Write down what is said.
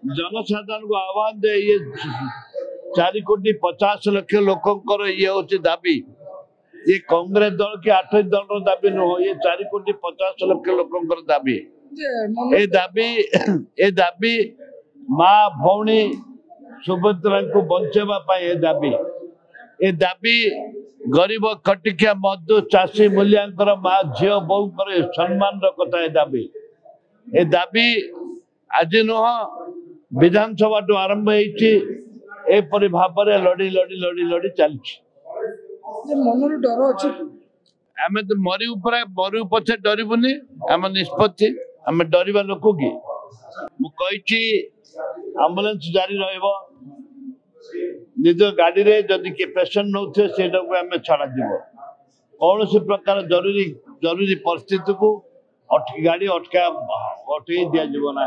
जनसाधारण को आह्वान दे ये 4,50,00,000 लोकंकर ये होची दाबी। ये कांग्रेस दल के 8 दल दाबी नुह, ये 4,50,00,000 लोकंकर दाबी। ए दाबी माँ भौणी सुभद्रा को बंचेवा पाए दाबी। ए दाबी गरीब खटिकिया मजदूर चाषी मूल्यांकर माँ झील बोर सम्मान कथा। ए दाबी आज नुह विधानसभा टू आरंभ होपरी भाव लड़ी लड़ी लड़ी लड़ी चलती। मन डर अच्छी आम तो मरु पछे डरबुनि। आम निष्पत्ति आम डरवा लोक कि मुझे आम्बुलांस जारी रहिबो। निज गाड़ी रे जदि के पेशेंट नौथे सेटा को आम छड़ा जीव। कौन सी प्रकार जरूरी परिस्थिति को गाड़ी अटका दिया जीव ना।